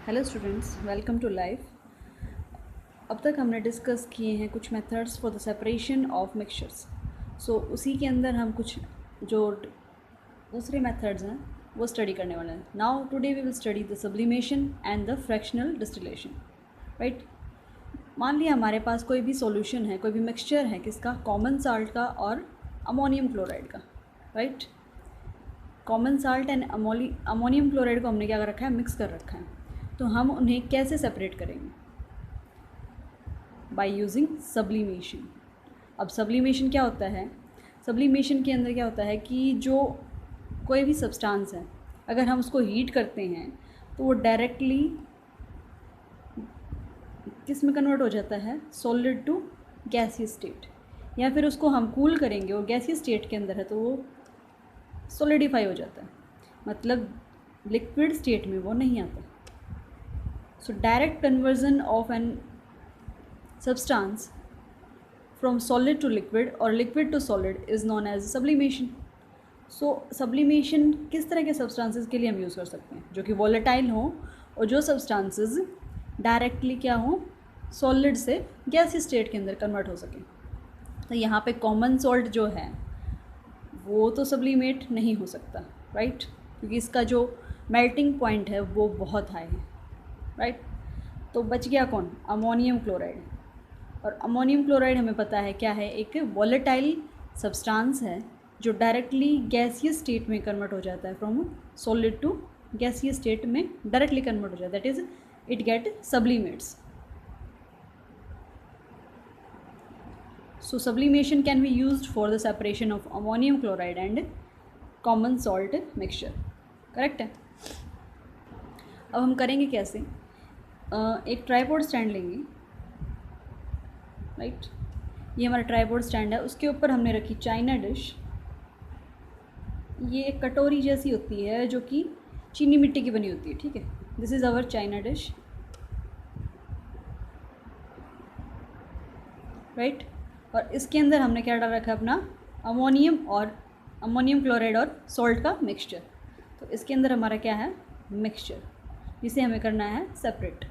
Hello students, welcome to life. अब तक हमने डिस्कस किए हैं कुछ methods for the separation of mixtures. So उसी के अंदर हम कुछ जो दूसरे मेथड्स हैं वो स्टडी करने वाले हैं। Now today we will study the sublimation and the fractional distillation. Right, मान लिया हमारे पास कोई भी सॉल्यूशन है, कोई भी मिक्सचर है, किसका, कॉमन साल्ट का और अमोनियम क्लोराइड का। Right, common salt and ammonium chloride को हमने क्या कर रखा है, मिक्स कर रखा है। तो हम उन्हें कैसे सेपरेट करेंगे? By using sublimation. अब सब्लिमेशन क्या होता है? सब्लिमेशन के अंदर क्या होता है कि जो कोई भी सब्सटेंस है, अगर हम उसको हीट करते हैं तो वो डायरेक्टली किस में कन्वर्ट हो जाता है, सॉलिड टू गैसियस स्टेट। या फिर उसको हम कूल करेंगे और गैसियस स्टेट के अंदर है तो वो सॉलिडिफाई हो जाता है, मतलब लिक्विड स्टेट में वो नहीं आता। So direct conversion of an substance from solid to liquid or liquid to solid is known as sublimation. So sublimation किस तरह के substances के लिए हम यूज़ कर सकते हैं? जो कि volatile हो और जो substances directly क्या हो, solid से gaseous state के अंदर convert हो सकें। तो यहाँ पे common salt जो है वो तो sublimate नहीं हो सकता, right? क्योंकि इसका जो melting point है वो बहुत हाई है। राइट, तो बच गया कौन, अमोनियम क्लोराइड। और अमोनियम क्लोराइड हमें पता है क्या है, एक वॉलेटाइल सब्सटेंस है जो डायरेक्टली गैसियस स्टेट में कन्वर्ट हो जाता है, from solid to gaseous state में डायरेक्टली कन्वर्ट हो जाता है, that is it get sublimates. So sublimation can be used for the separation of ammonium chloride and common salt mixture. Correct है। अब हम करेंगे कैसे? एक ट्राइपॉड स्टैंड लेंगे। राइट, ये हमारा ट्राइपॉड स्टैंड है, उसके ऊपर हमने रखी चाइना डिश। ये एक कटोरी जैसी होती है जो कि चीनी मिट्टी की बनी होती है। ठीक है, this is our china dish. Right, और इसके अंदर हमने क्या डाल रखा है, अपना अमोनियम क्लोराइड और सॉल्ट का मिक्सचर। तो इसके अंदर हमारा क्या है, मिक्सचर, जिसे हमें करना है सेपरेट।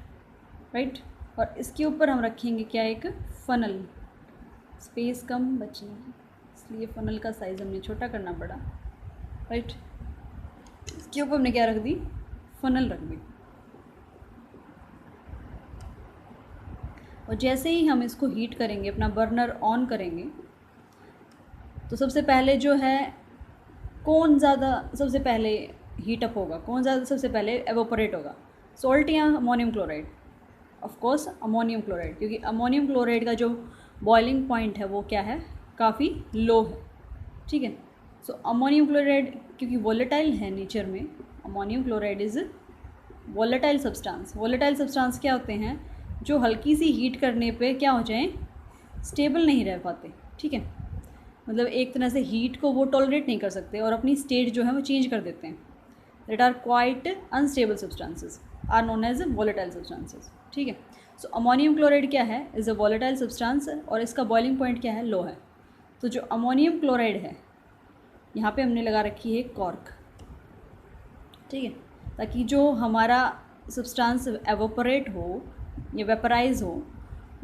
राइट, और इसके ऊपर हम रखेंगे क्या, एक फ़नल। स्पेस कम बची इसलिए फ़नल का साइज़ हमने छोटा करना पड़ा। राइट, इसके ऊपर हमने क्या रख दी, फ़नल रख दी। और जैसे ही हम इसको हीट करेंगे, अपना बर्नर ऑन करेंगे, तो सबसे पहले जो है, कौन ज़्यादा सबसे पहले हीट अप होगा, कौन ज़्यादा सबसे पहले एवोपरेट होगा, सॉल्ट या ammonium chloride? Of course ammonium chloride, क्योंकि अमोनियम क्लोराइड का जो बॉइलिंग पॉइंट है वो क्या है, काफ़ी लो है। ठीक है, सो अमोनियम क्लोराइड क्योंकि वोलेटाइल है नेचर में, ammonium chloride is volatile substance. Volatile substance क्या होते हैं, जो हल्की सी हीट करने पे क्या हो जाएं, स्टेबल नहीं रह पाते। ठीक है, मतलब एक तरह से हीट को वो टॉलरेट नहीं कर सकते और अपनी स्टेट जो है वो चेंज कर देते हैं। That are quite unstable substances are known as volatile substances. ठीक है, सो अमोनियम क्लोराइड क्या है, इज़ अ वोलेटाइल सब्सटेंस और इसका बॉइलिंग पॉइंट क्या है, लो है। तो जो अमोनियम क्लोराइड है, यहाँ पे हमने लगा रखी है कॉर्क। ठीक है, ताकि जो हमारा सब्सटेंस एवोपरेट हो या वेपराइज हो,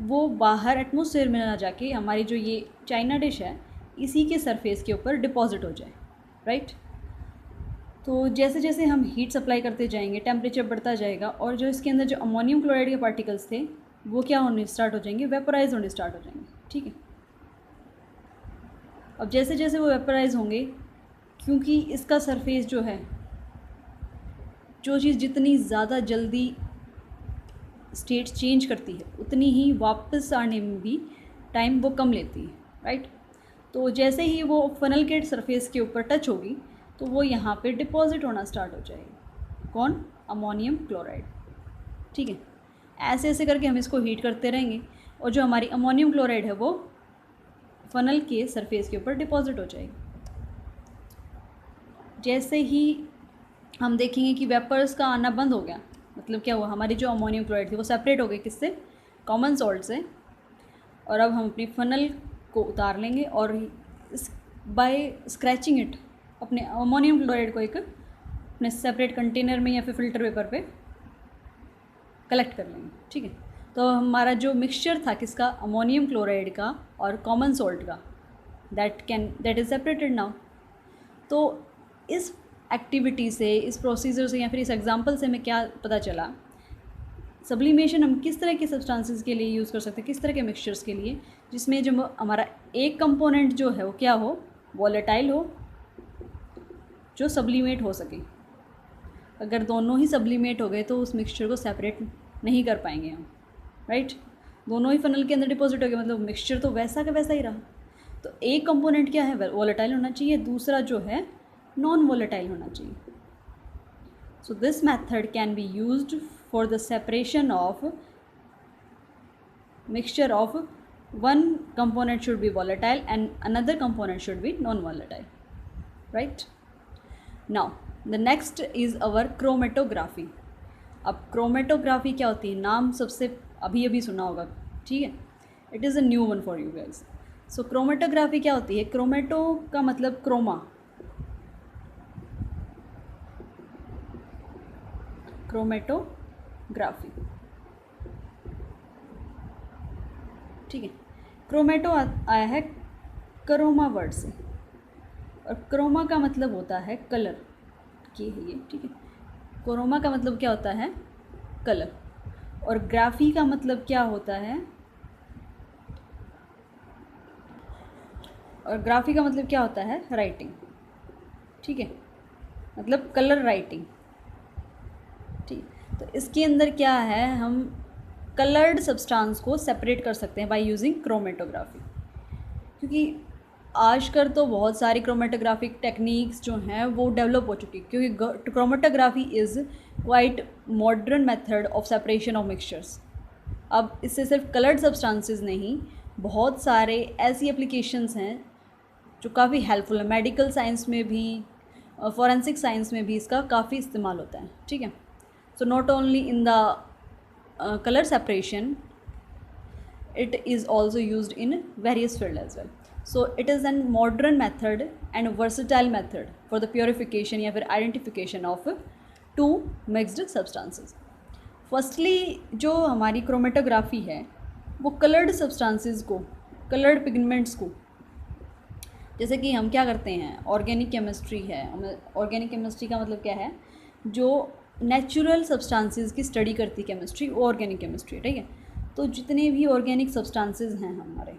वो बाहर एटमॉस्फेयर में ना जाके हमारी जो ये चाइना डिश है इसी के सरफेस के ऊपर डिपॉजिट हो जाए। राइट, तो जैसे जैसे हम हीट सप्लाई करते जाएंगे, टेम्परेचर बढ़ता जाएगा और जो इसके अंदर जो अमोनियम क्लोराइड के पार्टिकल्स थे वो क्या होने स्टार्ट हो जाएंगे, वेपराइज होने स्टार्ट हो जाएंगे। ठीक है, अब जैसे जैसे वो वेपराइज होंगे, क्योंकि इसका सरफेस जो है, जो चीज़ जितनी ज़्यादा जल्दी स्टेट चेंज करती है उतनी ही वापस आने में भी टाइम वो कम लेती है। राइट, तो जैसे ही वो फनल के सरफेस के ऊपर टच होगी तो वो यहाँ पे डिपॉजिट होना स्टार्ट हो जाएगी, कौन, अमोनियम क्लोराइड। ठीक है, ऐसे ऐसे करके हम इसको हीट करते रहेंगे और जो हमारी अमोनियम क्लोराइड है वो फनल के सरफेस के ऊपर डिपॉजिट हो जाएगी। जैसे ही हम देखेंगे कि वेपर्स का आना बंद हो गया, मतलब क्या हुआ, हमारी जो अमोनियम क्लोराइड थी वो सेपरेट हो गई, किससे, कॉमन सॉल्ट से। और अब हम अपनी फनल को उतार लेंगे और बाय स्क्रैचिंग इट अपने अमोनियम क्लोराइड को एक अपने सेपरेट कंटेनर में या फिर फिल्टर पेपर पे कलेक्ट कर लेंगे, ठीक है। तो हमारा जो मिक्सचर था किसका, अमोनियम क्लोराइड का और कॉमन सॉल्ट का, दैट इज़ सेपरेटेड नाउ। तो इस एक्टिविटी से, इस प्रोसीजर से या फिर इस एग्जांपल से हमें क्या पता चला, सब्लिमेशन हम किस तरह के सब्सटेंसेस के लिए यूज़ कर सकते हैं, किस तरह के मिक्सचर्स के लिए, जिसमें जो हमारा एक कंपोनेंट जो है वो क्या हो, वॉलेटाइल हो, जो सब्लिमेट हो सके। अगर दोनों ही सब्लिमेट हो गए तो उस मिक्सचर को सेपरेट नहीं कर पाएंगे हम, राइट। दोनों ही फनल के अंदर डिपॉजिट हो गए, मतलब मिक्सचर तो वैसा का वैसा ही रहा। तो एक कंपोनेंट क्या है, वॉलेटाइल होना चाहिए, दूसरा जो है नॉन वॉलेटाइल होना चाहिए। So this method can be used for the separation of mixture of one component should be volatile and another component should be non-volatile, right? Now the next is our chromatography. अब chromatography क्या होती है, नाम सबसे अभी अभी सुना होगा, ठीक है, it is a new one for you guys. So chromatography क्या होती है, क्रोमेटो का मतलब क्रोमा, क्रोमेटोग्राफी, ठीक है। क्रोमेटो आया है क्रोमा वर्ड से, और क्रोमा का मतलब होता है कलर की है ये, ठीक है। क्रोमा का मतलब क्या होता है, कलर, और ग्राफी का मतलब क्या होता है, और ग्राफी का मतलब क्या होता है, राइटिंग, ठीक है, मतलब कलर राइटिंग, ठीक। तो इसके अंदर क्या है, हम कलर्ड सब्सटेंस को सेपरेट कर सकते हैं बाय यूजिंग क्रोमेटोग्राफी, क्योंकि आजकल तो बहुत सारी क्रोमेटोग्राफिक टेक्निक्स जो हैं वो डेवलप हो चुकी, क्योंकि chromatography is quite modern method of separation of mixtures. अब इससे सिर्फ कलर्ड सब्सटेंसेस नहीं, बहुत सारे ऐसी एप्लीकेशंस हैं जो काफ़ी हेल्पफुल है, मेडिकल साइंस में भी, फॉरेंसिक साइंस में भी इसका काफ़ी इस्तेमाल होता है, ठीक है। So not only in the color separation, it is also used in various field as well. So it is a modern method and versatile method for the purification या फिर identification of two mixed substances. Firstly जो हमारी chromatography है वो coloured substances को, coloured pigments को, जैसे कि हम क्या करते हैं, ऑर्गेनिक केमिस्ट्री है, ऑर्गेनिक केमिस्ट्री का मतलब क्या है, जो नेचुरल सब्सटेंसेस की स्टडी करती केमिस्ट्री, वो ऑर्गेनिक केमिस्ट्री, ठीक है। तो जितने भी ऑर्गेनिक सब्सटेंसेस हैं हमारे,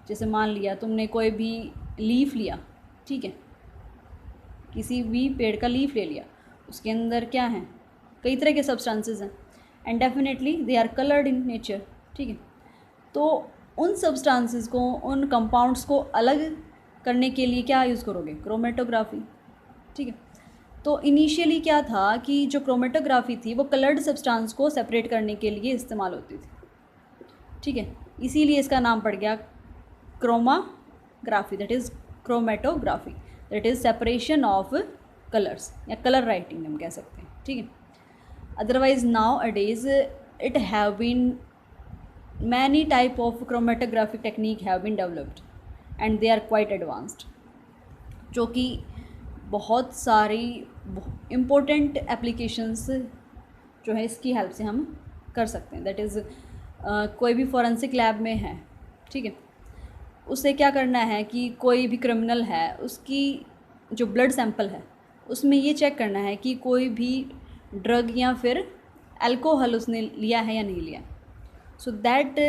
जैसे मान लिया तुमने कोई भी लीफ लिया, ठीक है, किसी भी पेड़ का लीफ ले लिया, उसके अंदर क्या है, कई तरह के सब्सटेंसेस हैं, and definitely they are coloured in nature, ठीक है। तो उन सब्सटेंसेस को, उन कंपाउंड्स को अलग करने के लिए क्या यूज़ करोगे, क्रोमेटोग्राफी, ठीक है। तो इनिशियली क्या था कि जो क्रोमेटोग्राफी थी वो कलर्ड सब्सटेंस को सेपरेट करने के लिए इस्तेमाल होती थी, ठीक है, इसीलिए इसका नाम पड़ गया chromagraphy, that is chromatography, that is separation of colours या कलर राइटिंग हम कह सकते हैं, ठीक है। Otherwise nowadays it have been many type of chromatographic technique have been developed and they are quite advanced, जो कि बहुत सारी इम्पोर्टेंट एप्लीकेशंस जो है इसकी हेल्प से हम कर सकते हैं। दैट इज़ कोई भी फॉरेंसिक लैब में है, ठीक है, उससे क्या करना है कि कोई भी क्रिमिनल है, उसकी जो ब्लड सैंपल है उसमें ये चेक करना है कि कोई भी ड्रग या फिर अल्कोहल उसने लिया है या नहीं लिया। So that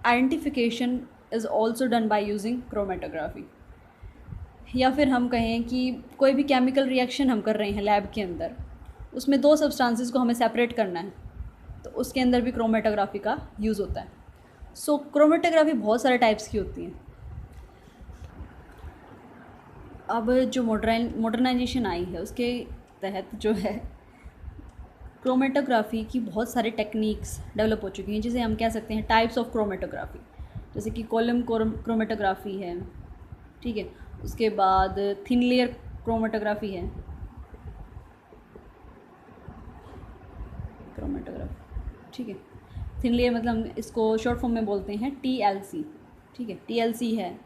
identification is also done by using chromatography. या फिर हम कहें कि कोई भी केमिकल रिएक्शन हम कर रहे हैं लैब के अंदर, उसमें दो सब्सटेंसेस को हमें सेपरेट करना है, तो उसके अंदर भी क्रोमेटोग्राफी का यूज़ होता है। सो क्रोमेटोग्राफी बहुत सारे टाइप्स की होती हैं। अब जो मॉडर्नाइजेशन आई है उसके तहत जो है क्रोमेटोग्राफी की बहुत सारी टेक्निक्स डेवलप हो चुकी हैं, जिसे हम कह सकते हैं टाइप्स ऑफ क्रोमेटोग्राफी, जैसे कि कॉलम क्रोमेटोग्राफी है, ठीक है, उसके बाद थिन लेयर क्रोमेटोग्राफी है, क्रोमेटोग्राफी, ठीक है, थिन लेयर मतलब हम इसको शॉर्ट फॉर्म में बोलते हैं TLC, ठीक है, TLC है।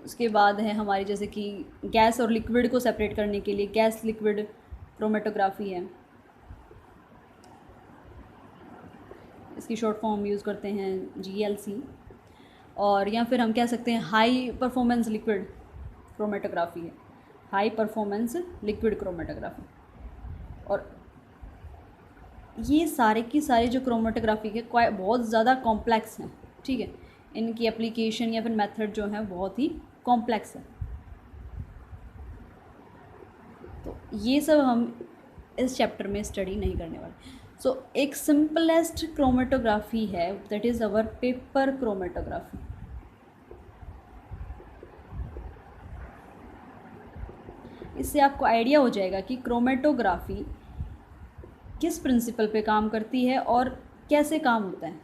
उसके बाद है हमारी जैसे कि गैस और लिक्विड को सेपरेट करने के लिए गैस लिक्विड क्रोमेटोग्राफी है। इसकी शॉर्ट फॉर्म यूज़ करते हैं GLC, और या फिर हम कह सकते हैं हाई परफॉर्मेंस लिक्विड क्रोमेटोग्राफी है, हाई परफॉर्मेंस लिक्विड क्रोमेटोग्राफी। और ये सारे की सारी जो क्रोमेटोग्राफी के बहुत ज़्यादा कॉम्प्लेक्स हैं, ठीक है, इनकी एप्लीकेशन या फिर मेथड जो है बहुत ही कॉम्प्लेक्स है। तो ये सब हम इस चैप्टर में स्टडी नहीं करने वाले। सो एक सिंपलेस्ट क्रोमेटोग्राफी है, that is our paper chromatography. इससे आपको आइडिया हो जाएगा कि क्रोमेटोग्राफी किस प्रिंसिपल पे काम करती है और कैसे काम होता है,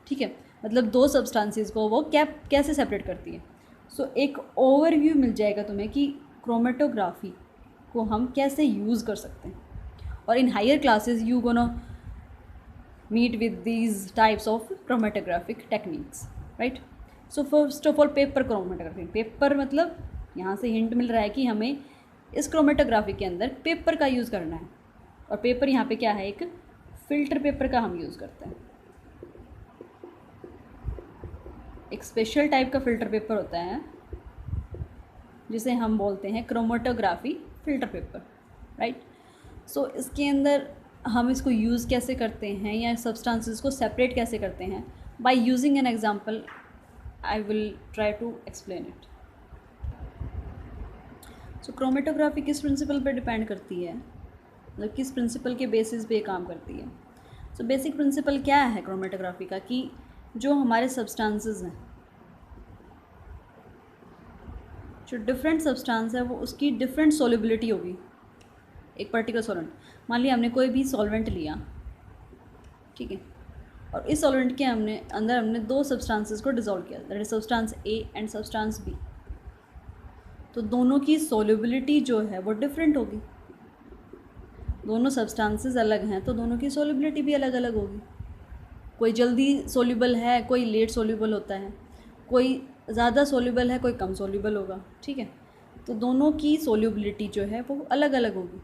ठीक है, मतलब दो सब्सटेंसेस को वो कैसे सेपरेट करती है। सो एक ओवरव्यू मिल जाएगा तुम्हें कि क्रोमेटोग्राफी को हम कैसे यूज़ कर सकते हैं। और in higher classes you gonna meet with these types of chromatographic techniques, right. So first of all paper chromatography. Paper मतलब यहाँ से हिंट मिल रहा है कि हमें इस क्रोमेटोग्राफी के अंदर पेपर का यूज़ करना है, और पेपर यहाँ पे क्या है, एक फ़िल्टर पेपर का हम यूज़ करते हैं। एक स्पेशल टाइप का फ़िल्टर पेपर होता है जिसे हम बोलते हैं क्रोमेटोग्राफी फ़िल्टर पेपर, राइट। सो इसके अंदर हम इसको यूज़ कैसे करते हैं या सब्सटेंसेस को सेपरेट कैसे करते हैं, by using an example I will try to explain it. So chromatography किस प्रिंसिपल पर डिपेंड करती है, मतलब किस प्रिंसिपल के बेसिस पे काम करती है। सो बेसिक प्रिंसिपल क्या है क्रोमेटोग्राफी का, कि जो हमारे सब्सटेंसेस हैं, जो डिफरेंट सब्सटेंस है वो उसकी डिफरेंट सोलिबिलिटी होगी। एक पर्टिकुलर सॉल्वेंट, मान लिया हमने कोई भी सॉल्वेंट लिया, ठीक है, और इस सॉल्वेंट के अंदर हमने दो सब्सटेंसेस को डिसॉल्व किया, that is substance A and substance B। तो दोनों की सोलिबिलिटी जो है वो डिफरेंट होगी। दोनों सब्सटेंसेस अलग हैं तो दोनों की सोलिबिलिटी भी अलग अलग होगी। कोई जल्दी सोल्यूबल है, कोई लेट सोल्यूबल होता है, कोई ज़्यादा सोल्यूबल है, कोई कम सोल्यूबल होगा, ठीक है। तो दोनों की सोल्यूबिलिटी जो है वो अलग अलग होगी।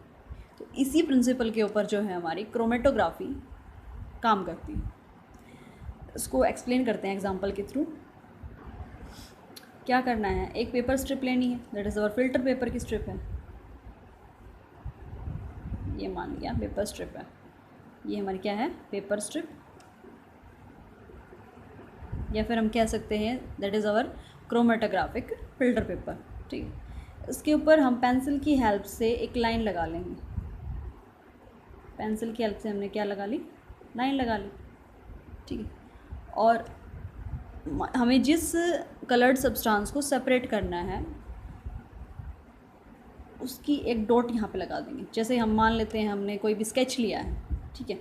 तो इसी प्रिंसिपल के ऊपर जो है हमारी क्रोमेटोग्राफी काम करती है। इसको एक्सप्लेन करते हैं एग्जांपल के थ्रू। क्या करना है, एक पेपर स्ट्रिप लेनी है, that is our filter paper की स्ट्रिप है। ये मान लिया पेपर स्ट्रिप है, ये हमारी क्या है, पेपर स्ट्रिप, या फिर हम कह सकते हैं that is our chromatographic filter paper, ठीक है। इसके ऊपर हम पेंसिल की हेल्प से एक लाइन लगा लेंगे। पेंसिल की हेल्प से हमने क्या लगा ली, लाइन लगा ली, ठीक है। और हमें जिस कलर्ड सब्सटेंस को सेपरेट करना है उसकी एक डॉट यहाँ पे लगा देंगे। जैसे हम मान लेते हैं हमने कोई भी स्केच लिया है, ठीक है,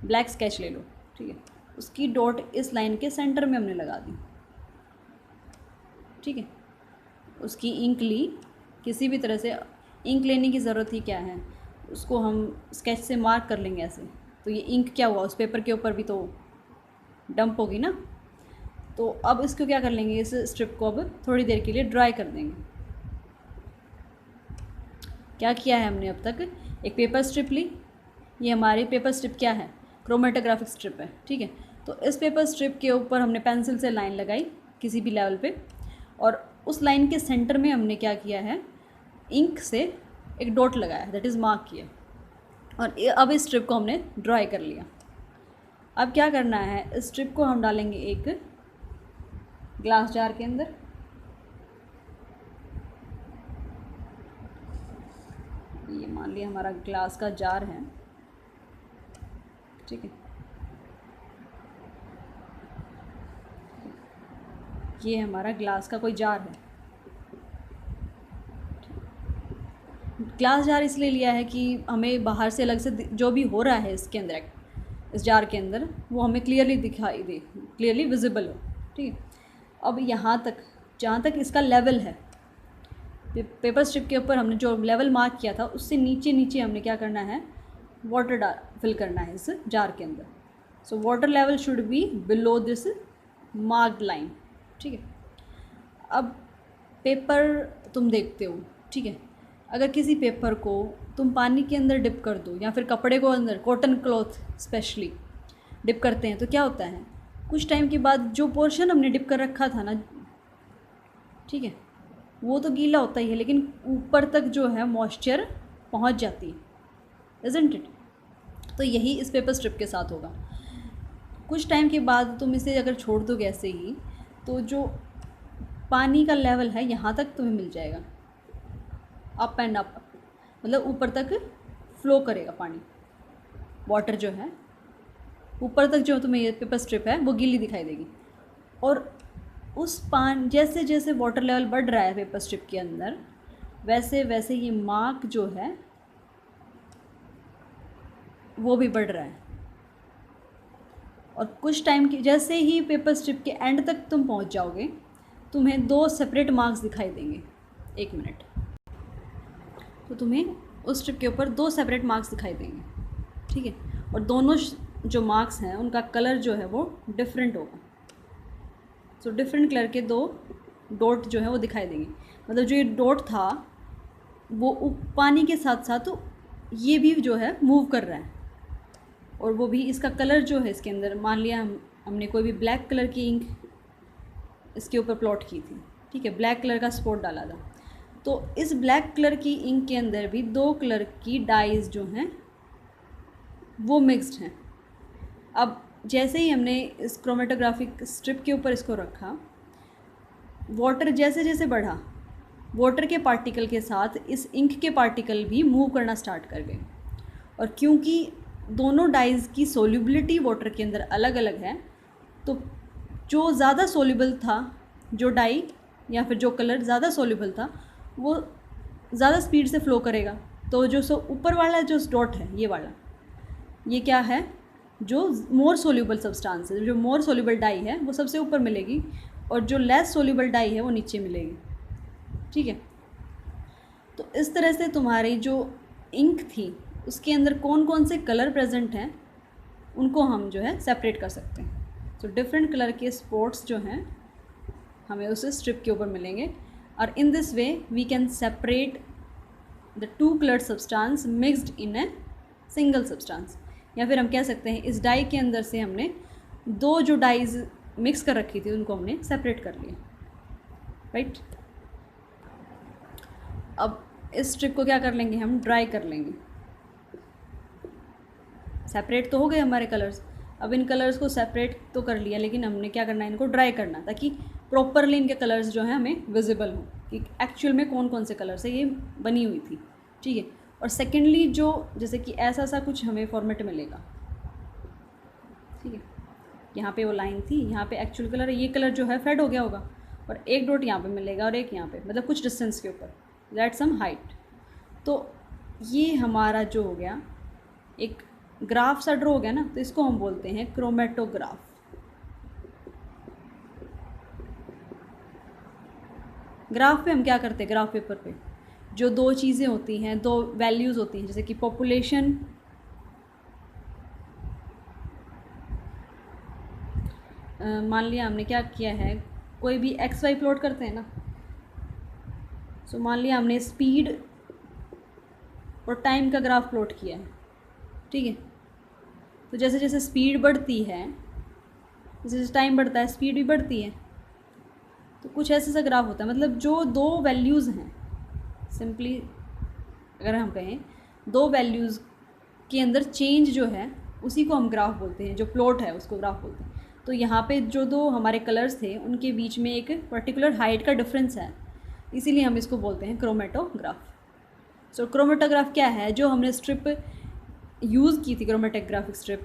ब्लैक स्केच ले लो, ठीक है, उसकी डॉट इस लाइन के सेंटर में हमने लगा दी, ठीक है। उसकी इंक ली, किसी भी तरह से इंक लेने की ज़रूरत ही क्या है, उसको हम स्केच से मार्क कर लेंगे ऐसे। तो ये इंक क्या हुआ, उस पेपर के ऊपर भी तो डंप होगी ना। तो अब इसको क्या कर लेंगे, इस स्ट्रिप को अब थोड़ी देर के लिए ड्राई कर देंगे। क्या किया है हमने अब तक, एक पेपर स्ट्रिप ली, ये हमारी पेपर स्ट्रिप क्या है, क्रोमेटोग्राफिक स्ट्रिप है, ठीक है। तो इस पेपर स्ट्रिप के ऊपर हमने पेंसिल से लाइन लगाई किसी भी लेवल पे, और उस लाइन के सेंटर में हमने क्या किया है, इंक से एक डॉट लगाया, दैट इज़ मार्क किया, और अब इस स्ट्रिप को हमने ड्राई कर लिया। अब क्या करना है, इस स्ट्रिप को हम डालेंगे एक ग्लास जार के अंदर। ये मान लिया हमारा ग्लास का जार है, ठीक है। ये हमारा ग्लास का कोई जार है। ग्लास जार इसलिए लिया है कि हमें बाहर से अलग से जो भी हो रहा है इसके अंदर, इस जार के अंदर, वो हमें क्लियरली दिखाई दे, क्लियरली विजिबल हो, ठीक है। अब यहाँ तक जहाँ तक इसका लेवल है, पेपर स्ट्रिप के ऊपर हमने जो लेवल मार्क किया था उससे नीचे नीचे हमने क्या करना है, वाटर फिल करना है इस जार के अंदर। So water level should be below this marked line, ठीक है। अब पेपर तुम देखते हो, ठीक है, अगर किसी पेपर को तुम पानी के अंदर डिप कर दो या फिर कपड़े को अंदर, कॉटन क्लॉथ स्पेशली, डिप करते हैं तो क्या होता है, कुछ टाइम के बाद जो पोर्शन हमने डिप कर रखा था ना, ठीक है, वो तो गीला होता ही है, लेकिन ऊपर तक जो है मॉइस्चर पहुंच जाती है, इज़न्ट इट। तो यही इस पेपर स्ट्रिप के साथ होगा। कुछ टाइम के बाद तुम इसे अगर छोड़ दोगे ऐसे ही, तो जो पानी का लेवल है यहाँ तक तुम्हें मिल जाएगा, अप एंड अप, मतलब ऊपर तक फ्लो करेगा पानी, वाटर जो है ऊपर तक, जो तुम्हें ये पेपर स्ट्रिप है वो गीली दिखाई देगी। और उस जैसे जैसे वाटर लेवल बढ़ रहा है पेपर स्ट्रिप के अंदर, वैसे वैसे ये मार्क जो है वो भी बढ़ रहा है। और कुछ टाइम के जैसे ही पेपर स्ट्रिप के एंड तक तुम पहुंच जाओगे, तुम्हें 2 सेपरेट मार्क्स दिखाई देंगे। 1 मिनट, तो तुम्हें उस स्ट्रिप के ऊपर 2 सेपरेट मार्क्स दिखाई देंगे, ठीक है। और दोनों जो मार्क्स हैं उनका कलर जो है वो डिफरेंट होगा। सो डिफरेंट कलर के 2 डॉट जो है वो दिखाई देंगे। मतलब जो ये डॉट था वो पानी के साथ साथ तो ये भी जो है मूव कर रहा है, और वो भी इसका कलर जो है इसके अंदर, मान लिया हमने कोई भी ब्लैक कलर की इंक इसके ऊपर प्लॉट की थी, ठीक है, ब्लैक कलर का स्पॉट डाला था, तो इस ब्लैक कलर की इंक के अंदर भी 2 कलर की डाइज जो हैं वो मिक्स्ड हैं। अब जैसे ही हमने इस क्रोमेटोग्राफिक स्ट्रिप के ऊपर इसको रखा, वाटर जैसे जैसे बढ़ा, वाटर के पार्टिकल के साथ इस इंक के पार्टिकल भी मूव करना स्टार्ट कर गए। और क्योंकि दोनों डाइज़ की सोल्यूबिलिटी वाटर के अंदर अलग अलग है, तो जो ज़्यादा सोल्यूबल था, जो डाई या फिर जो कलर ज़्यादा सोल्यूबल था, वो ज़्यादा स्पीड से फ़्लो करेगा। तो जो ऊपर वाला जो डॉट है, ये वाला, ये क्या है, जो मोर सोल्यूबल सब्सटेंस है, जो मोर सोल्यूबल डाई है वो सबसे ऊपर मिलेगी, और जो लेस सोल्यूबल डाई है वो नीचे मिलेगी, ठीक है। तो इस तरह से तुम्हारी जो इंक थी उसके अंदर कौन कौन से कलर प्रेजेंट हैं उनको हम जो है सेपरेट कर सकते हैं। तो डिफरेंट कलर के स्पॉट्स जो हैं हमें उस स्ट्रिप के ऊपर मिलेंगे, और in this way we can separate the 2 coloured substance mixed in a single substance. या फिर हम कह सकते हैं इस डाई के अंदर से हमने 2 जो डाइज मिक्स कर रखी थी उनको हमने सेपरेट कर लिया, राइट। अब इस स्ट्रिप को क्या कर लेंगे, हम ड्राई कर लेंगे। सेपरेट तो हो गए हमारे कलर्स। अब इन कलर्स को सेपरेट तो कर लिया, लेकिन हमने क्या करना है, इनको ड्राई करना, ताकि प्रॉपरली इनके कलर्स जो हैं हमें विजिबल हो कि एक्चुअल में कौन कौन से कलर से ये बनी हुई थी, ठीक है। और सेकेंडली जो जैसे कि ऐसा सा कुछ हमें फॉर्मेट मिलेगा, ठीक है, यहाँ पे वो लाइन थी, यहाँ पे एक्चुअल कलर है, ये कलर जो है फेड हो गया होगा, और एक डॉट यहाँ पे मिलेगा और एक यहाँ पे, मतलब कुछ डिस्टेंस के ऊपर, दैट सम हाइट। तो ये हमारा जो हो गया एक ग्राफ सा ड्रॉ हो गया ना, तो इसको हम बोलते हैं क्रोमेटोग्राफ। ग्राफ पे हम क्या करते हैं, ग्राफ पेपर पे जो 2 चीज़ें होती हैं, 2 वैल्यूज़ होती हैं, जैसे कि पॉपुलेशन, मान लिया हमने क्या किया है, कोई भी XY प्लॉट करते हैं ना, सो मान लिया हमने स्पीड और टाइम का ग्राफ प्लॉट किया है, ठीक है। तो जैसे जैसे स्पीड बढ़ती है, जैसे जैसे टाइम बढ़ता है, स्पीड भी बढ़ती है, तो कुछ ऐसे सा ग्राफ होता है। मतलब जो 2 वैल्यूज़ हैं, सिंपली अगर हम कहें 2 वैल्यूज़ के अंदर चेंज जो है उसी को हम ग्राफ बोलते हैं, जो प्लॉट है उसको ग्राफ बोलते हैं। तो यहाँ पे जो 2 हमारे कलर्स थे उनके बीच में एक पर्टिकुलर हाइट का डिफरेंस है, इसीलिए हम इसको बोलते हैं क्रोमेटोग्राफ। सो क्रोमेटोग्राफ क्या है, जो हमने स्ट्रिप यूज़ की थी, क्रोमेटोग्राफिक स्ट्रिप,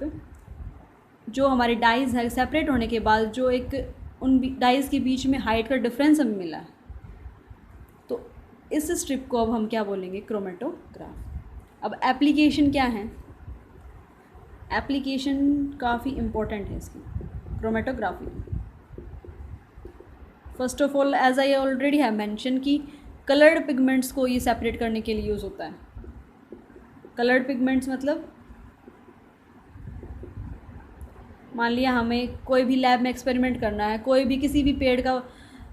जो हमारी डाइज़ है सेपरेट होने के बाद जो एक उन डाइज़ के बीच में हाइट का डिफरेंस हमें मिला है, तो इस स्ट्रिप को अब हम क्या बोलेंगे, क्रोमेटोग्राफ। अब एप्लीकेशन क्या है, एप्लीकेशन काफ़ी इम्पोर्टेंट है इसकी, chromatography. First of all, as I already have mention कि कलर्ड पिगमेंट्स को ये सेपरेट करने के लिए यूज़ होता है। कलर्ड पिगमेंट्स मतलब मान लिया हमें कोई भी लैब में एक्सपेरिमेंट करना है, कोई भी किसी भी पेड़ का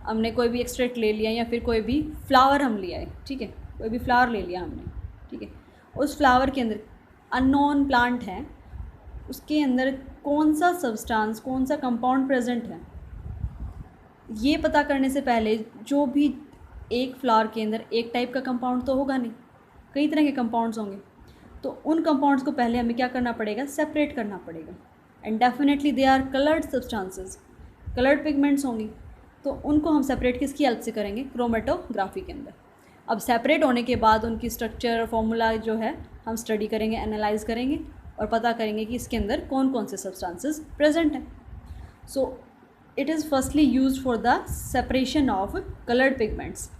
हमने कोई भी एक्सट्रैक्ट ले लिया, या फिर कोई भी फ्लावर हम लिया है, ठीक है, कोई भी फ्लावर ले लिया हमने, ठीक है, उस फ्लावर के अंदर अननोन प्लांट है, उसके अंदर कौन सा सब्सटेंस, कौन सा कंपाउंड प्रेजेंट है, ये पता करने से पहले जो भी एक फ्लावर के अंदर एक टाइप का कंपाउंड तो होगा नहीं, कई तरह के कंपाउंड्स होंगे, तो उन कंपाउंड्स को पहले हमें क्या करना पड़ेगा, सेपरेट करना पड़ेगा। And definitely they are coloured substances, coloured pigments होंगी, तो उनको हम सेपरेट किसकी हेल्प से करेंगे, क्रोमेटोग्राफी के अंदर। अब सेपरेट होने के बाद उनकी स्ट्रक्चर और फॉर्मूला जो है हम स्टडी करेंगे, एनालाइज करेंगे और पता करेंगे कि इसके अंदर कौन कौन से सब्सटेंसेस प्रेजेंट हैं। So it is firstly used for the separation of coloured pigments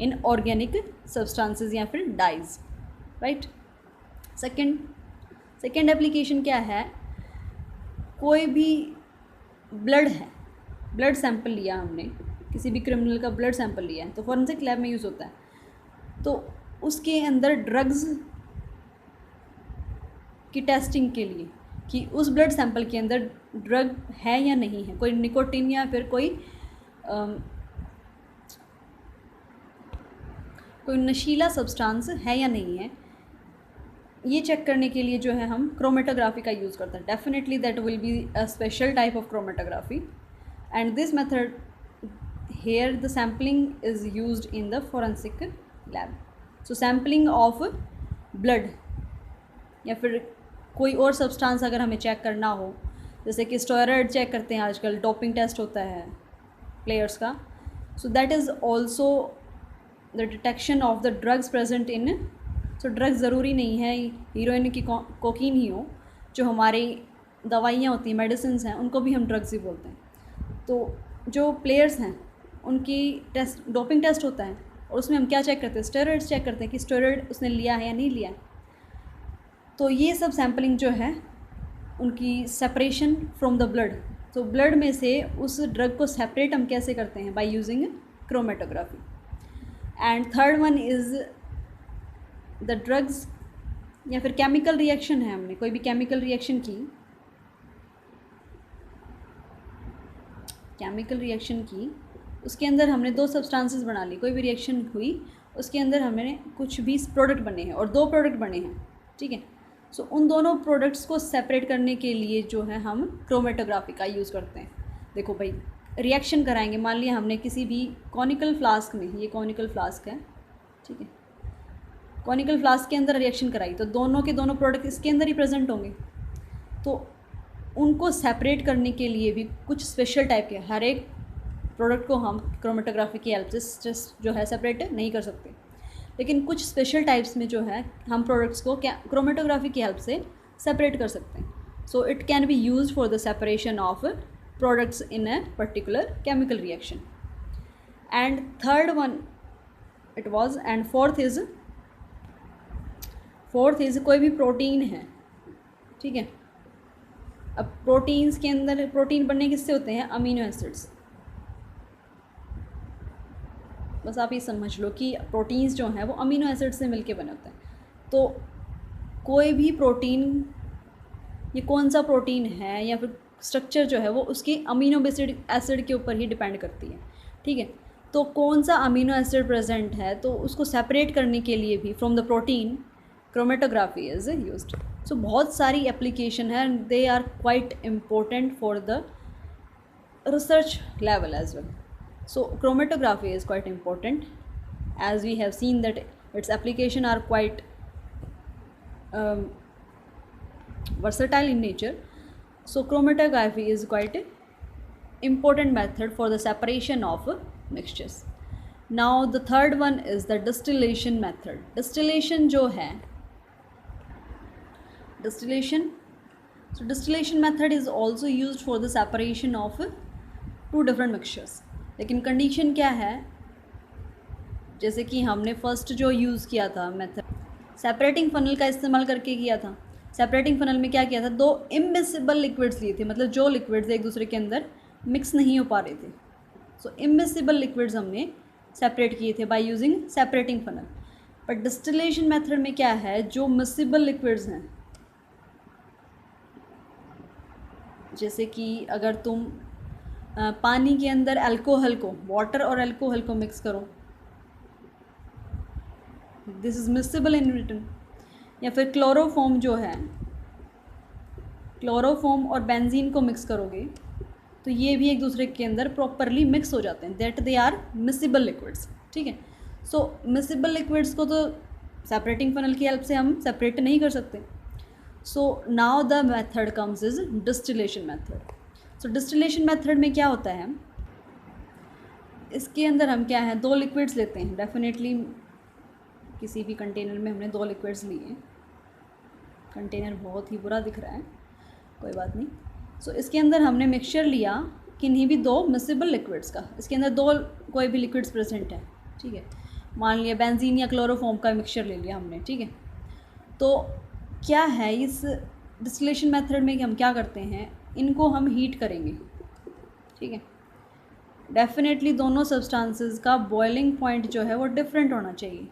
in organic substances या फिर डाइज, राइट। सेकेंड एप्लीकेशन क्या है, कोई भी ब्लड है, ब्लड सैंपल लिया हमने, किसी भी क्रिमिनल का ब्लड सैंपल लिया है, तो फॉरेंसिक लैब में यूज़ होता है, तो उसके अंदर ड्रग्स की टेस्टिंग के लिए कि उस ब्लड सैंपल के अंदर ड्रग है या नहीं है, कोई निकोटीन या फिर कोई नशीला सब्सटेंस है या नहीं है, ये चेक करने के लिए जो है हम क्रोमेटोग्राफी का यूज़ करते हैं। Definitely that will be a special type of chromatography and this method here the sampling is used in the forensic lab. So sampling of blood या फिर कोई और सब्सटेंस अगर हमें चेक करना हो, जैसे कि स्टेरॉयड चेक करते हैं आजकल, डोपिंग टेस्ट होता है प्लेयर्स का, so that is also the detection of the drugs present in. So drugs ज़रूरी नहीं है हीरोइन की कोकीन ही हो, जो हमारी दवाइयाँ होती हैं, मेडिसिन हैं, उनको भी हम ड्रग्स ही बोलते हैं। तो जो प्लेयर्स हैं उनकी टेस्ट, डोपिंग टेस्ट होता है और उसमें हम क्या चेक करते हैं, स्टेरॉयड्स चेक करते हैं कि स्टेरॉयड उसने लिया है या नहीं लिया है। तो ये सब सैम्पलिंग जो है उनकी सेपरेशन फ्रॉम द ब्लड, तो ब्लड में से उस ड्रग को सेपरेट हम कैसे करते हैं, by using chromatography. And third one is the drugs या फिर केमिकल रिएक्शन है, हमने कोई भी केमिकल रिएक्शन की, उसके अंदर हमने दो सब्सटेंसेस बना ली, कोई भी रिएक्शन हुई उसके अंदर हमने कुछ भी प्रोडक्ट बने हैं और दो प्रोडक्ट बने हैं, ठीक है। सो उन दोनों प्रोडक्ट्स को सेपरेट करने के लिए जो है हम क्रोमेटोग्राफी का यूज़ करते हैं। देखो भाई, रिएक्शन कराएंगे, मान लिया हमने किसी भी कॉनिकल फ्लास्क में, ये कॉनिकल फ्लास्क है, ठीक है, कॉनिकल फ्लास्क के अंदर रिएक्शन कराई, तो दोनों के दोनों प्रोडक्ट इसके अंदर ही प्रेजेंट होंगे, तो उनको सेपरेट करने के लिए भी कुछ स्पेशल टाइप के, हर एक प्रोडक्ट को हम क्रोमेटोग्राफी की हेल्प से जो है सेपरेट नहीं कर सकते, लेकिन कुछ स्पेशल टाइप्स में जो है हम प्रोडक्ट्स को क्रोमेटोग्राफी की हेल्प से सेपरेट कर सकते हैं। So it can be used for the separation of products in a particular chemical reaction. And third one it was, and fourth is कोई भी प्रोटीन है, ठीक है। अब प्रोटीन्स के अंदर, प्रोटीन बनने किससे होते हैं, अमीनो एसिड्स, बस आप ये समझ लो कि प्रोटीन्स जो हैं वो अमीनो एसिड से मिलके बने होते हैं। तो कोई भी प्रोटीन, ये कौन सा प्रोटीन है या फिर स्ट्रक्चर जो है वो उसकी अमीनो एसिड के ऊपर ही डिपेंड करती है, ठीक है। तो कौन सा अमीनो एसिड प्रेजेंट है, तो उसको सेपरेट करने के लिए भी from the protein chromatography is used. So बहुत सारी एप्लीकेशन है, they are quite important for the research level as well. So chromatography is quite important, as we have seen that its application are quite versatile in nature. So chromatography is quite important method for the separation of mixtures. Now the third one is the distillation method. Distillation जो है, distillation method is also used for the separation of two different mixtures. लेकिन condition क्या है, जैसे कि हमने first जो use किया था मेथड, सेपरेटिंग फनल का इस्तेमाल करके किया था। सेपरेटिंग फनल में क्या किया था, दो इमिसिबल लिक्विड्स लिए थे, मतलब जो लिक्विड्स एक दूसरे के अंदर मिक्स नहीं हो पा रहे थे। सो इमिसिबल लिक्विड्स हमने सेपरेट किए थे by using separating funnel. But distillation method में क्या है, जो मिसिबल लिक्विड्स हैं, जैसे कि अगर तुम पानी के अंदर अल्कोहल को, वाटर और अल्कोहल को मिक्स करो, this is miscible in return. या फिर क्लोरोफॉर्म जो है, क्लोरोफॉर्म और बेंजीन को मिक्स करोगे तो ये भी एक दूसरे के अंदर प्रॉपरली मिक्स हो जाते हैं, that they are miscible liquids. ठीक है, सो मिसिबल लिक्विड्स को तो सेपरेटिंग फनल की हेल्प से हम सेपरेट नहीं कर सकते। So now the method comes is distillation method. So distillation method में क्या होता है, इसके अंदर हम क्या है, दो लिक्विड्स लेते हैं। डेफिनेटली किसी भी कंटेनर में हमने दो लिक्विड्स लिए। कंटेनर बहुत ही बुरा दिख रहा है, कोई बात नहीं। सो इसके अंदर हमने मिक्सचर लिया किन्हीं भी दो मिसिबल लिक्विड्स का। इसके अंदर दो कोई भी लिक्विड्स प्रेजेंट है। ठीक है, मान लिया बेंजीन या क्लोरोफॉर्म का मिक्सचर ले लिया हमने। ठीक है, तो क्या है इस डिस्टिलेशन मेथड में कि हम क्या करते हैं, इनको हम हीट करेंगे। ठीक है, डेफिनेटली दोनों सब्सटेंसेस का बॉइलिंग पॉइंट जो है वो डिफरेंट होना चाहिए।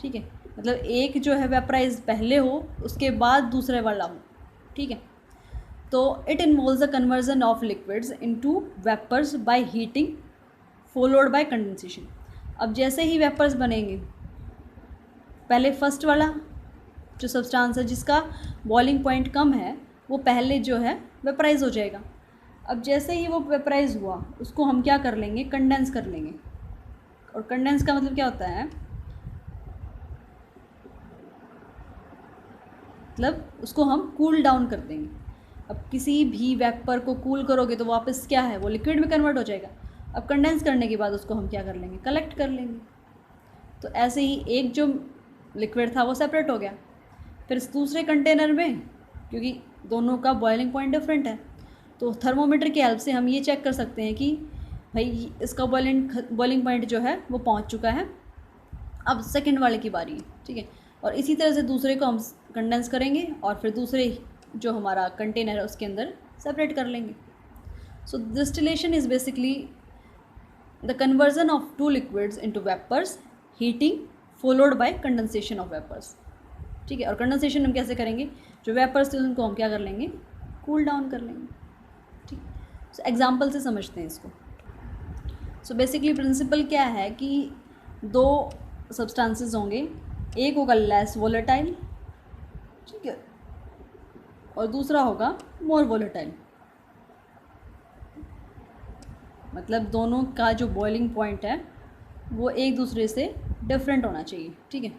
ठीक है, मतलब एक जो है वेपराइज पहले हो उसके बाद दूसरे वाला हो। ठीक है, तो it involves the conversion of liquids into vapours by heating followed by condensation. अब जैसे ही वेपर्स बनेंगे, पहले फर्स्ट वाला जो सब्सटेंस है जिसका बॉइलिंग पॉइंट कम है वो पहले जो है वेपराइज हो जाएगा। अब जैसे ही वो वेपराइज हुआ उसको हम क्या कर लेंगे, कंडेंस कर लेंगे। और कंडेंस का मतलब क्या होता है, मतलब उसको हम कूल डाउन कर देंगे। अब किसी भी वेपर को कूल करोगे तो वापस क्या है, वो लिक्विड में कन्वर्ट हो जाएगा। अब कंडेंस करने के बाद उसको हम क्या कर लेंगे, कलेक्ट कर लेंगे। तो ऐसे ही एक जो लिक्विड था वो सेपरेट हो गया। फिर इस दूसरे कंटेनर में, क्योंकि दोनों का बॉइलिंग पॉइंट डिफरेंट है, तो थर्मोमीटर की हेल्प से हम ये चेक कर सकते हैं कि भाई इसका बॉइलिंग पॉइंट जो है वो पहुंच चुका है। अब सेकंड वाले की बारी है। ठीक है, और इसी तरह से दूसरे को हम कंडेंस करेंगे और फिर दूसरे जो हमारा कंटेनर है उसके अंदर सेपरेट कर लेंगे। So distillation is basically the conversion of two liquids into vapours, heating followed by condensation of vapours. ठीक है, और कंडेंसेशन हम कैसे करेंगे, जो वेपर्स थे उनको हम क्या कर लेंगे, कूल डाउन कर लेंगे। ठीक, सो एग्जाम्पल से समझते हैं इसको। सो बेसिकली प्रिंसिपल क्या है कि दो सब्सटेंसेस होंगे, एक होगा लेस वोलेटाइल, ठीक है, और दूसरा होगा मोर वोलेटाइल। मतलब दोनों का जो बॉइलिंग पॉइंट है वो एक दूसरे से डिफरेंट होना चाहिए। ठीक है,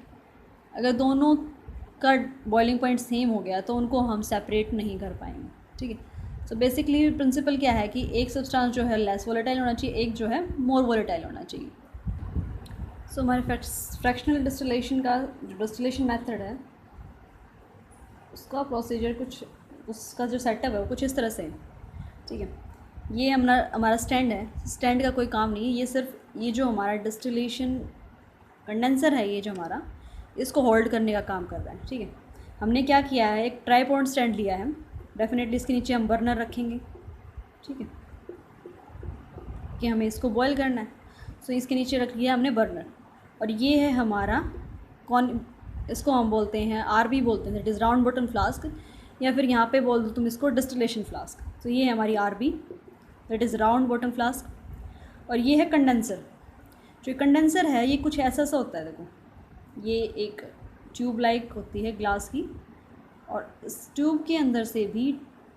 अगर दोनों का बॉइलिंग पॉइंट सेम हो गया तो उनको हम सेपरेट नहीं कर पाएंगे। ठीक है, सो बेसिकली प्रिंसिपल क्या है कि एक सब्सटेंस जो है लेस वोलेटाइल होना चाहिए, एक जो है मोर वोलेटाइल होना चाहिए। सो हमारे फ्रैक्शनल डिस्टिलेशन का जो डिस्टिलेशन मेथड है उसका प्रोसीजर कुछ, उसका जो सेटअप है वो कुछ इस तरह से है। ठीक है, ये हमारा स्टैंड है। स्टैंड का कोई काम नहीं है, ये सिर्फ ये जो हमारा डिस्टिलेशन कंडेंसर है, ये जो हमारा इसको होल्ड करने का काम कर रहा है। ठीक है, हमने क्या किया है, एक ट्राईपॉड स्टैंड लिया है। डेफिनेटली इसके नीचे हम बर्नर रखेंगे। ठीक है, कि हमें इसको बॉयल करना है, सो इसके नीचे रख लिया हमने बर्नर। और ये है हमारा इसको हम बोलते हैं आरबी बोलते हैं, that is round bottom flask, या फिर यहाँ पे बोल दो तुम इसको डिस्टिलेशन फ्लास्क। तो ये है हमारी RB, that is round bottom flask. और ये है कंडेंसर। जो कंडेंसर है ये कुछ ऐसा सा होता है, देखो ये एक ट्यूब लाइक होती है ग्लास की, और इस ट्यूब के अंदर से भी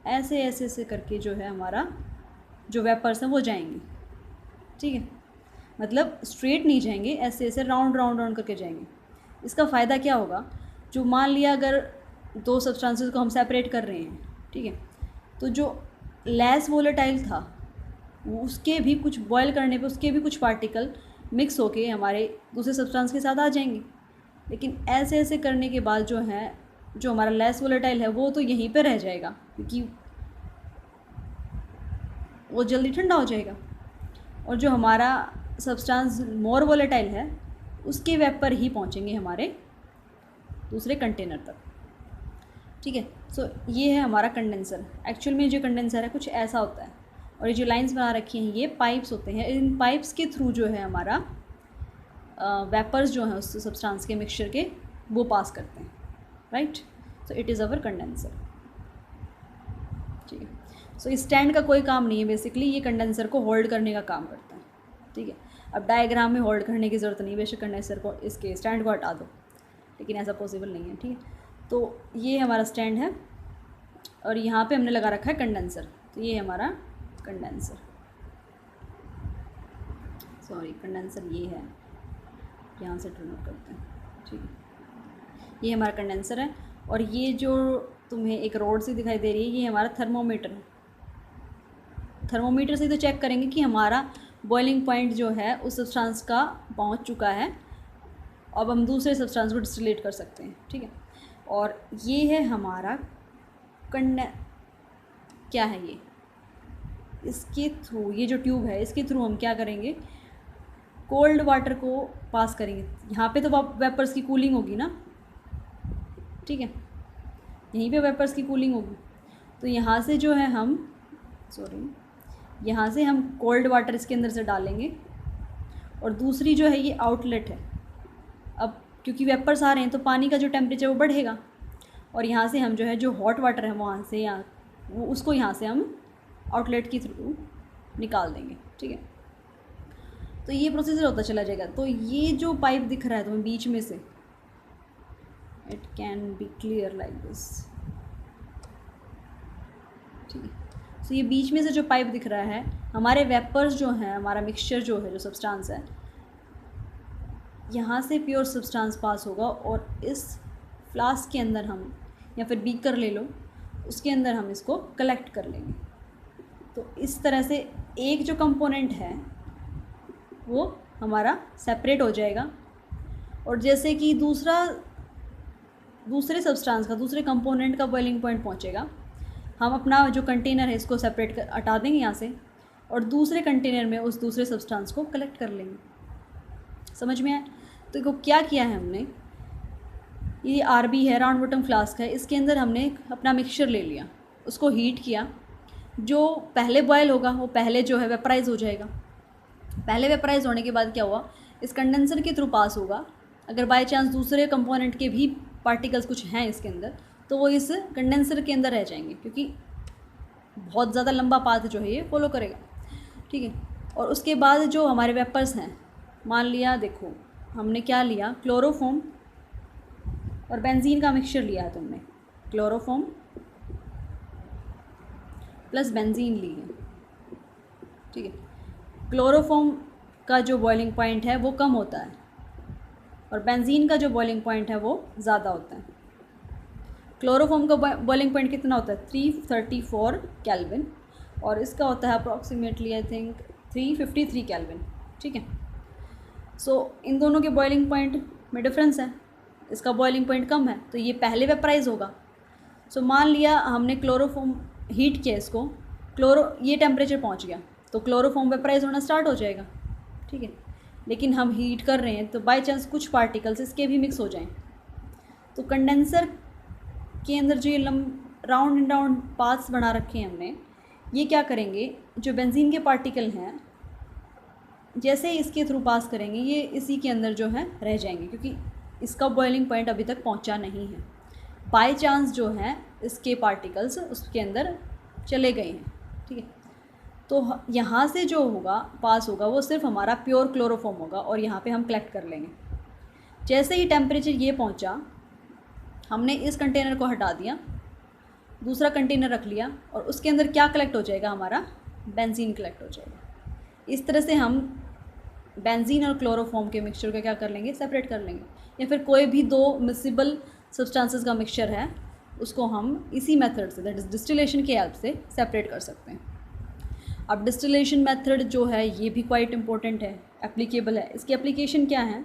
ऐसे ऐसे ऐसे करके जो है हमारा जो वेपर्स हैं वो जाएंगे। ठीक है, मतलब स्ट्रेट नहीं जाएंगे, ऐसे ऐसे राउंड राउंड राउंड करके जाएंगे। इसका फ़ायदा क्या होगा, जो मान लिया अगर दो सब्सटेंसेस को हम सेपरेट कर रहे हैं, ठीक है, तो जो लेस वोलेटाइल था उसके भी कुछ बॉयल करने पे उसके भी कुछ पार्टिकल मिक्स होके हमारे दूसरे सब्सटेंस के साथ आ जाएंगे। लेकिन ऐसे ऐसे करने के बाद जो है जो हमारा लेस वोलेटाइल है वो तो यहीं पे रह जाएगा, क्योंकि वो जल्दी ठंडा हो जाएगा। और जो हमारा सब्सटेंस मोर वोलेटाइल है उसके वेपर ही पहुंचेंगे हमारे दूसरे कंटेनर तक। ठीक है, सो ये है हमारा कंडेंसर। एक्चुअल में जो कंडेंसर है कुछ ऐसा होता है, और ये जो लाइंस बना रखी हैं ये पाइप्स होते हैं। इन पाइप्स के थ्रू जो है हमारा वेपर्स जो हैं उस सब्सटेंस के मिक्सचर के वो पास करते हैं, right. So it is our condenser. ठीक है, सो इस स्टैंड का कोई काम नहीं है, बेसिकली ये कंडेंसर को होल्ड करने का काम करता है। ठीक है, अब डायग्राम में होल्ड करने की ज़रूरत नहीं, बेशक कंडेंसर को इसके स्टैंड को हटा दो, लेकिन ऐसा पॉसिबल नहीं है। ठीक है, तो ये हमारा स्टैंड है और यहाँ पे हमने लगा रखा है कंडेंसर। तो ये हमारा कंडेंसर, सॉरी कंडेंसर ये है, यहाँ से टर्न आउट करते हैं, ठीक है। ये हमारा कंडेंसर है और ये जो तुम्हें एक रॉड सी दिखाई दे रही है ये हमारा थर्मोमीटर है। थर्मोमीटर से तो चेक करेंगे कि हमारा बॉइलिंग पॉइंट जो है उस सब्सटेंस का पहुंच चुका है। अब हम दूसरे सब्सटेंस को डिस्टिलेट कर सकते हैं, ठीक है। और ये है हमारा क्या है ये, इसके थ्रू, ये जो ट्यूब है इसके थ्रू हम क्या करेंगे, कोल्ड वाटर को पास करेंगे। यहाँ पे तो वेपर्स की कूलिंग होगी ना, ठीक है, यहीं पे वेपर्स की कूलिंग होगी। तो यहाँ से जो है हम यहाँ से हम कोल्ड वाटर इसके अंदर से डालेंगे और दूसरी जो है ये आउटलेट है। अब क्योंकि वेपर्स आ रहे हैं तो पानी का जो टेम्परेचर वो बढ़ेगा और यहाँ से हम जो है जो हॉट वाटर है वहाँ से वो उसको यहाँ से हम आउटलेट के थ्रू निकाल देंगे, ठीक है। तो ये प्रोसीजर होता चला जाएगा। तो ये जो पाइप दिख रहा है तुम्हें बीच में से, it can be clear like this, ठीक है। तो ये बीच में से जो पाइप दिख रहा है, हमारे वेपर्स जो हैं, हमारा मिक्सचर जो है, जो सब्सटेंस है, यहाँ से प्योर सब्सटेंस पास होगा और इस फ्लास्क के अंदर हम, या फिर बीकर ले लो, उसके अंदर हम इसको कलेक्ट कर लेंगे। तो इस तरह से एक जो कंपोनेंट है वो हमारा सेपरेट हो जाएगा और जैसे कि दूसरे सब्सटेंस का, दूसरे कंपोनेंट का बॉइलिंग पॉइंट पहुँचेगा, हम अपना जो कंटेनर है इसको सेपरेट कर हटा देंगे यहाँ से और दूसरे कंटेनर में उस दूसरे सब्सटेंस को कलेक्ट कर लेंगे। समझ में आया? तो देखो क्या किया है हमने, ये आरबी है, राउंड बॉटम फ्लास्क है, इसके अंदर हमने अपना मिक्सचर ले लिया, उसको हीट किया। जो पहले बॉयल होगा वो पहले जो है वेपराइज हो जाएगा। पहले वेपराइज होने के बाद क्या हुआ, इस कंडेंसर के थ्रू पास होगा। अगर बाय चांस दूसरे कंपोनेंट के भी पार्टिकल्स कुछ हैं इसके अंदर तो वो इस कंडेंसर के अंदर रह जाएंगे, क्योंकि बहुत ज़्यादा लंबा पाथ जो है ये फॉलो करेगा, ठीक है। और उसके बाद जो हमारे वेपर्स हैं, मान लिया देखो हमने क्या लिया, क्लोरोफॉर्म और बेंजीन का मिक्सचर लिया है तुमने, क्लोरोफॉर्म प्लस बेंजीन ली है, ठीक है। क्लोरोफॉर्म का जो बॉइलिंग पॉइंट है वो कम होता है और बेंजीन का जो बॉइलिंग पॉइंट है वो ज़्यादा होता है। क्लोरोफॉर्म का बॉइलिंग पॉइंट कितना होता है, 334 केल्विन और इसका होता है अप्रॉक्सीमेटली आई थिंक 353 केल्विन, ठीक है। सो इन दोनों के बॉइलिंग पॉइंट में डिफरेंस है, इसका बॉइलिंग पॉइंट कम है तो ये पहले वेपराइज होगा। सो मान लिया हमने क्लोरोफॉर्म हीट किया, इसको ये टेम्परेचर पहुंच गया तो क्लोरोफॉर्म वेपराइज होना स्टार्ट हो जाएगा, ठीक है। लेकिन हम हीट कर रहे हैं तो बाय चांस कुछ पार्टिकल्स इसके भी मिक्स हो जाएं तो कंडेंसर के अंदर जो ये राउंड एंड राउंड पाथ्स बना रखे हैं हमने, ये क्या करेंगे, जो बेंजीन के पार्टिकल हैं जैसे इसके थ्रू पास करेंगे ये इसी के अंदर जो है रह जाएंगे, क्योंकि इसका बॉइलिंग पॉइंट अभी तक पहुंचा नहीं है। बाय चांस जो है इसके पार्टिकल्स उसके अंदर चले गए हैं, ठीक है। तो यहाँ से जो होगा पास होगा वो सिर्फ हमारा प्योर क्लोरोफॉर्म होगा और यहाँ पे हम कलेक्ट कर लेंगे। जैसे ही टेम्परेचर ये पहुँचा, हमने इस कंटेनर को हटा दिया, दूसरा कंटेनर रख लिया और उसके अंदर क्या कलेक्ट हो जाएगा, हमारा बेंजीन कलेक्ट हो जाएगा। इस तरह से हम बेंजीन और क्लोरोफॉर्म के मिक्सचर को क्या कर लेंगे, सेपरेट कर लेंगे। या फिर कोई भी दो मिसिबल सब्सटेंसेस का मिक्सचर है उसको हम इसी मेथड से, दैट इज़ डिस्टिलेशन के हेल्प से सेपरेट कर सकते हैं। अब डिस्टिलेशन मेथड जो है ये भी क्वाइट इम्पोर्टेंट है, एप्लीकेबल है। इसकी एप्लीकेशन क्या है,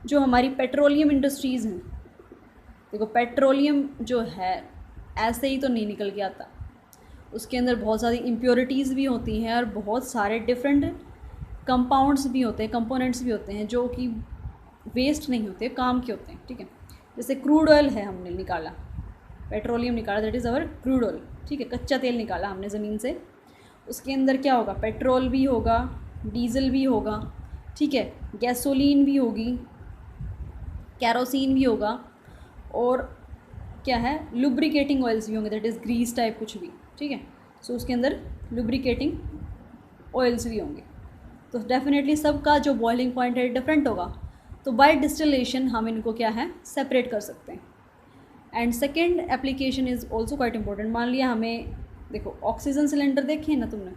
जो हमारी पेट्रोलियम इंडस्ट्रीज़ हैं, देखो पेट्रोलियम जो है ऐसे ही तो नहीं निकल के आता, उसके अंदर बहुत सारी इम्प्योरिटीज़ भी होती हैं और बहुत सारे डिफरेंट कंपाउंड्स भी होते हैं, कंपोनेंट्स भी होते हैं जो कि वेस्ट नहीं होते, काम के होते हैं, ठीक है। जैसे क्रूड ऑयल है, हमने निकाला, पेट्रोलियम निकाला, that is our crude oil, ठीक है। कच्चा तेल निकाला हमने ज़मीन से, उसके अंदर क्या होगा, पेट्रोल भी होगा, डीजल भी होगा, ठीक है, गैसोलीन भी होगी, कैरोसिन भी होगा और क्या है, लुब्रिकेटिंग ऑयल्स भी होंगे, दैट इज़ ग्रीस टाइप कुछ भी, ठीक है। सो उसके अंदर लुब्रिकेटिंग ऑयल्स भी होंगे। तो डेफिनेटली सबका जो बॉइलिंग पॉइंट है डिफरेंट होगा। तो बाय डिस्टिलेशन हम इनको क्या है, सेपरेट कर सकते हैं। And second application is also quite important. मान लिया हमें, देखो ऑक्सीजन सिलेंडर देखे ना तुमने,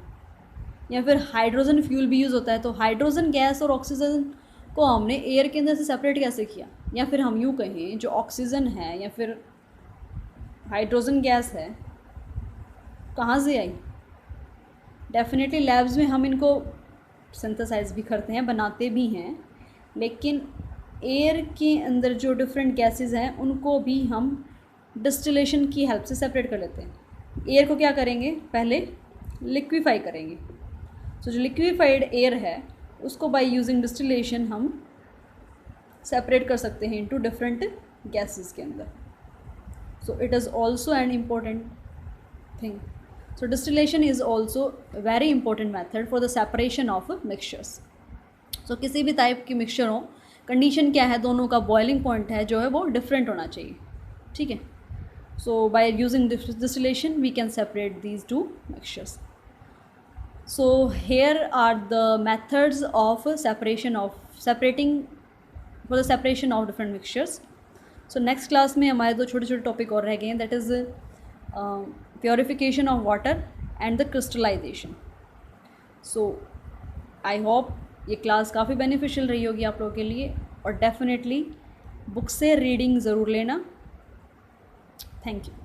या फिर हाइड्रोजन फ्यूल भी यूज़ होता है, तो हाइड्रोजन गैस और ऑक्सीजन को हमने एयर के अंदर से सेपरेट कैसे किया, या फिर हम यूँ कहें जो ऑक्सीजन है या फिर हाइड्रोजन गैस है कहाँ से आई। डेफिनेटली लैब्स में हम इनको सिंथेसाइज भी करते हैं, बनाते भी हैं, लेकिन एयर के अंदर जो डिफरेंट गैसेस हैं उनको भी हम डिस्टिलेशन की हेल्प से सेपरेट कर लेते हैं। एयर को क्या करेंगे, पहले लिक्विफाई करेंगे। तो जो लिक्विफाइड एयर है उसको बाय यूजिंग डिस्टिलेशन हम सेपरेट कर सकते हैं इनटू डिफरेंट गैसेस के अंदर। So it is also an important thing. So distillation is also a very important method for the separation of mixtures. So किसी भी टाइप की मिक्सचर हो, कंडीशन क्या है, दोनों का बॉइलिंग पॉइंट है जो है वो डिफरेंट होना चाहिए, ठीक है। So by using distillation we can separate these two mixtures. So here are the methods of separating for the separation of different mixtures. So next class में हमारे दो छोटे छोटे टॉपिक और रह गए हैं, that is purification of water and the crystallization. So I hope ये क्लास काफ़ी बेनिफिशियल रही होगी आप लोगों के लिए, और डेफिनेटली बुक से रीडिंग ज़रूर लेना। Thank you.